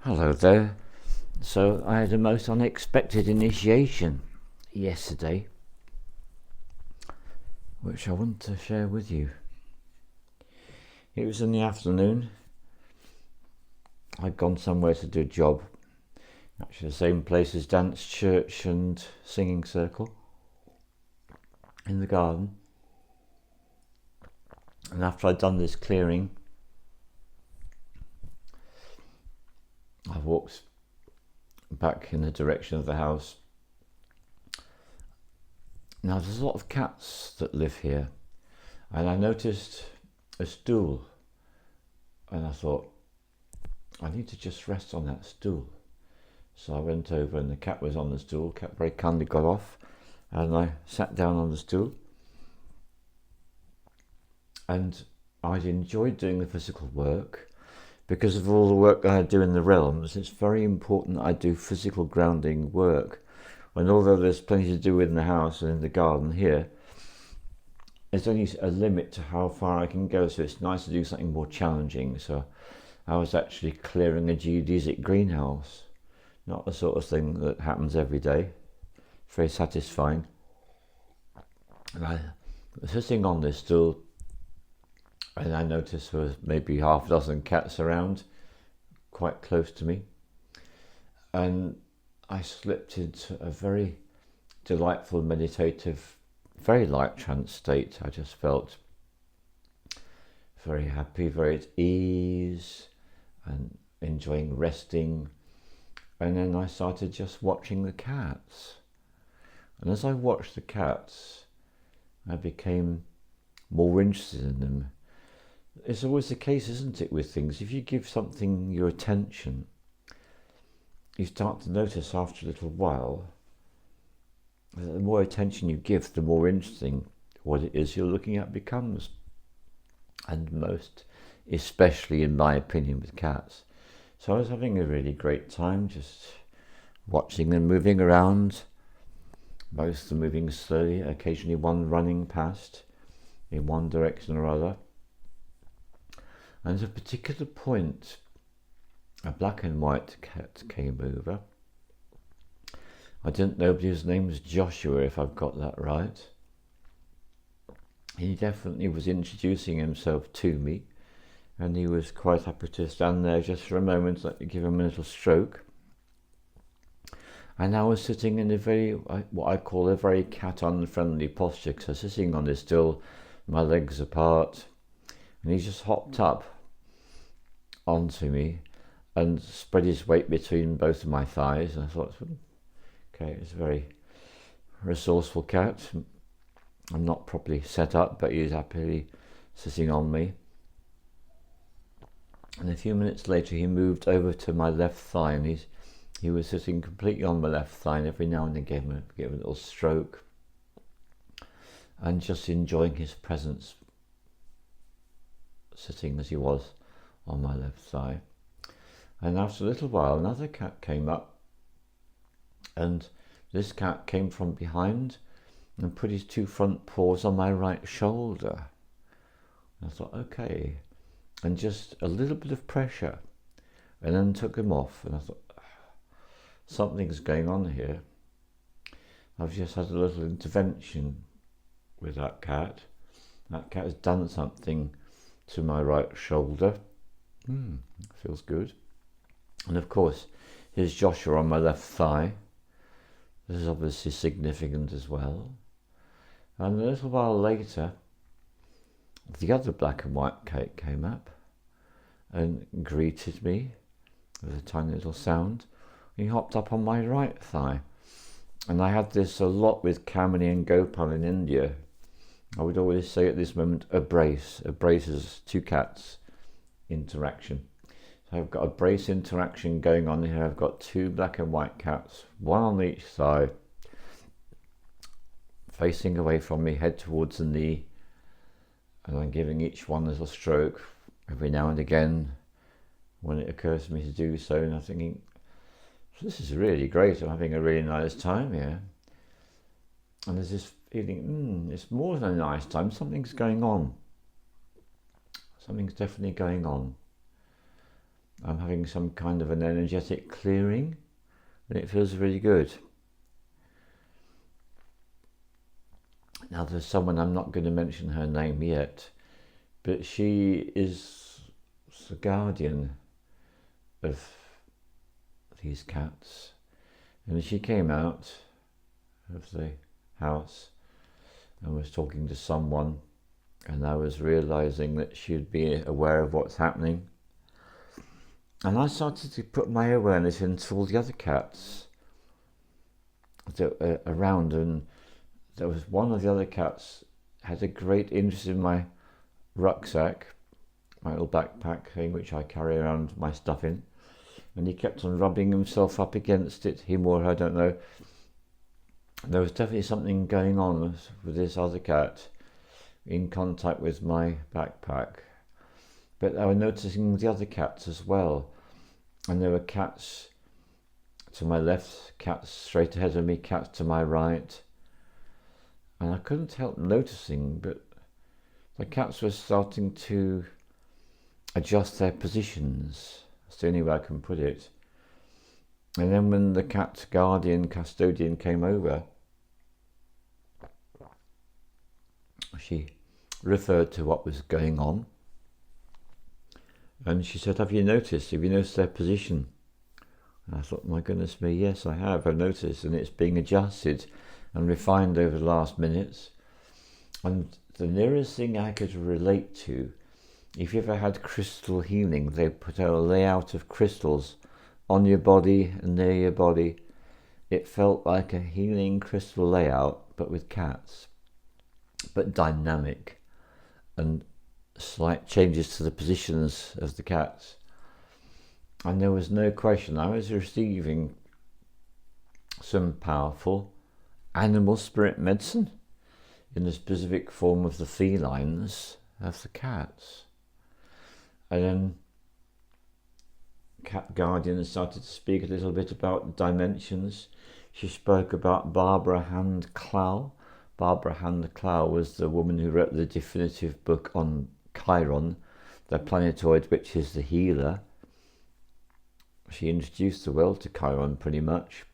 Hello there. So I had a most unexpected initiation yesterday, which I want to share with you. It was in the afternoon. I'd gone somewhere to do a job, actually the same place as dance, church and singing circle in the garden. And after I'd done this clearing, I walked back in the direction of the house. Now there's a lot of cats that live here, and I noticed a stool, and I thought, I need to just rest on that stool. So I went over and the cat was on the stool. The cat very kindly got off, and I sat down on the stool. And I'd enjoyed doing the physical work. Because of all the work that I do in the realms, it's very important that I do physical grounding work. And although there's plenty to do in the house and in the garden here, there's only a limit to how far I can go, so it's nice to do something more challenging. So I was actually clearing a geodesic greenhouse, not the sort of thing that happens every day. Very satisfying. And I was sitting on this stool, and I noticed there was maybe half a dozen cats around, quite close to me. And I slipped into a very delightful, meditative, very light trance state. I just felt very happy, very at ease, and enjoying resting. And then I started just watching the cats. And as I watched the cats, I became more interested in them. It's always the case, isn't it, with things? If you give something your attention, you start to notice after a little while that the more attention you give, the more interesting what it is you're looking at becomes. And most, especially in my opinion, with cats. So I was having a really great time just watching them moving around. Most of them moving slowly, occasionally one running past in one direction or other. And at a particular point, a black and white cat came over. I didn't know, but his name was Joshua, if I've got that right. He definitely was introducing himself to me, and he was quite happy to stand there just for a moment, let me give him a little stroke. And I was sitting in a very, what I call a very cat-unfriendly posture, because I was sitting on this stool, my legs apart, and he just hopped up onto me and spread his weight between both of my thighs. And I thought, okay, it's a very resourceful cat. I'm not properly set up, but he's happily sitting on me. And a few minutes later, he moved over to my left thigh, and he was sitting completely on my left thigh, and every now and again gave a little stroke, and just enjoying his presence, sitting as he was on my left thigh. And after a little while, another cat came up, and this cat came from behind and put his two front paws on my right shoulder. And I thought, okay, and just a little bit of pressure, and then took them off. And I thought, something's going on here. I've just had a little intervention with that cat. That cat has done something to my right shoulder. Feels good. And of course, here's Joshua on my left thigh. This is obviously significant as well. And a little while later, the other black and white cat came up and greeted me with a tiny little sound. He hopped up on my right thigh. And I had this a lot with Kamini and Gopal in India. I would always say at this moment, a brace. A brace is two cats interaction. So I've got a brace interaction going on here. I've got two black and white cats, one on each side, facing away from me, head towards the knee, and I'm giving each one a little stroke every now and again when it occurs to me to do so. And I'm thinking, this is really great. I'm having a really nice time here. And there's this feeling, it's more than a nice time. Something's going on. Something's definitely going on. I'm having some kind of an energetic clearing, and it feels really good. Now there's someone, I'm not going to mention her name yet, but she is the guardian of these cats, and she came out of the house and was talking to someone, and I was realizing that she'd be aware of what's happening, and I started to put my awareness into all the other cats that were around, and there was one of the other cats had a great interest in my rucksack, my little backpack thing which I carry around my stuff in, and he kept on rubbing himself up against it, him or her, I don't know. There was definitely something going on with this other cat in contact with my backpack, but I was noticing the other cats as well, and there were cats to my left, cats straight ahead of me, cats to my right, and I couldn't help noticing, but the cats were starting to adjust their positions. That's the only way I can put it. And then when the cat guardian, custodian came over, she referred to what was going on, and she said, have you noticed their position? And I thought, my goodness me, yes I have, I've noticed, and it's being adjusted and refined over the last minutes. And the nearest thing I could relate to, if you ever had crystal healing, they put out a layout of crystals on your body and near your body. It felt like a healing crystal layout, but with cats, but dynamic, and slight changes to the positions of the cats. And there was no question, I was receiving some powerful animal spirit medicine in the specific form of the felines of the cats. And then cat guardian started to speak a little bit about dimensions. She spoke about Barbara Hand Clow. Barbara Hand Clow was the woman who wrote the definitive book on Chiron, the planetoid which is the healer. She introduced the world to Chiron pretty much,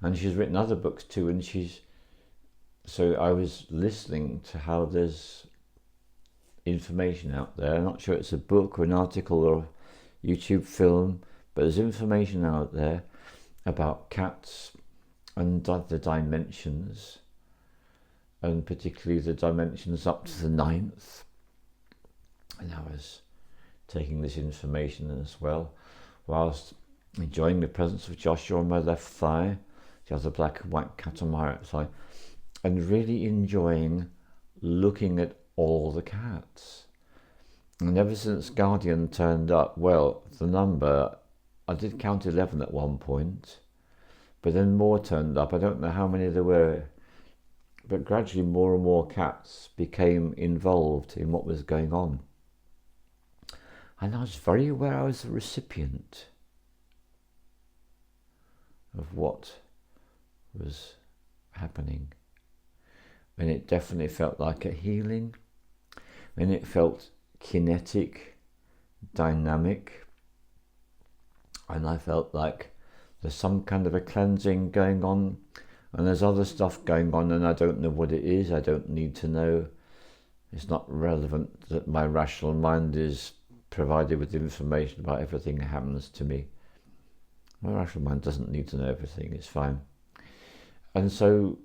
and she's written other books too, and so I was listening to how there's information out there. I'm not sure it's a book or an article or a YouTube film, but there's information out there about cats and the dimensions, and particularly the dimensions up to the 9th. And I was taking this information as well, whilst enjoying the presence of Joshua on my left thigh, the other black and white cat on my right thigh, and really enjoying looking at all the cats. And ever since Guardian turned up, well, the number, I did count 11 at one point, but then more turned up. I don't know how many there were, but gradually more and more cats became involved in what was going on. And I was very aware I was the recipient of what was happening. And it definitely felt like a healing, and it felt kinetic, dynamic, and I felt like there's some kind of a cleansing going on, and there's other stuff going on, and I don't know what it is. I don't need to know. It's not relevant that my rational mind is provided with information about everything that happens to me. My rational mind doesn't need to know everything, it's fine. And so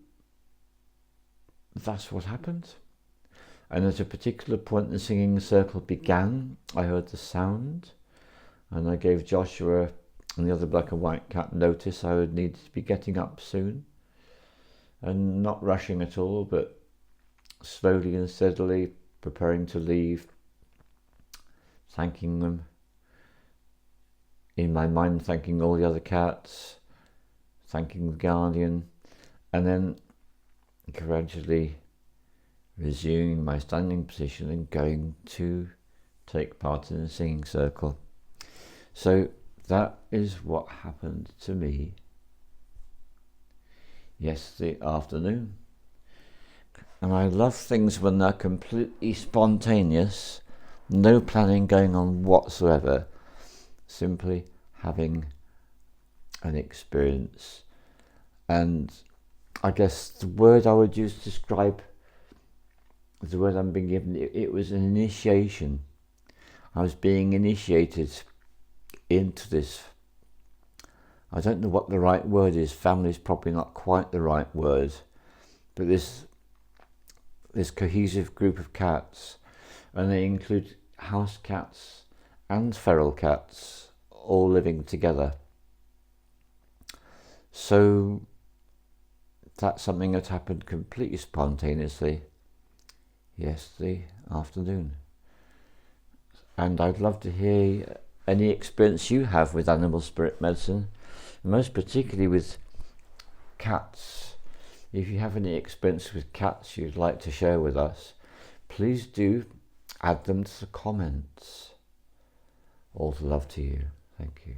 that's what happened. And at a particular point the singing circle began. I heard the sound, and I gave Joshua and the other black and white cat notice I would need to be getting up soon, and not rushing at all, but slowly and steadily preparing to leave, thanking them in my mind, thanking all the other cats, thanking the guardian, and then gradually resuming my standing position and going to take part in the singing circle. So that is what happened to me yesterday afternoon. And I love things when they're completely spontaneous, no planning going on whatsoever. simply having an experience. And I guess the word I would use to describe the word I'm being given, it was an initiation. I was being initiated into this. I don't know what the right word is. Family is probably not quite the right word, but this cohesive group of cats, and they include house cats and feral cats all living together. So that's something that happened completely spontaneously yesterday afternoon. And I'd love to hear any experience you have with animal spirit medicine, most particularly with cats. If you have any experience with cats you'd like to share with us, please do add them to the comments. All the love to you. Thank you.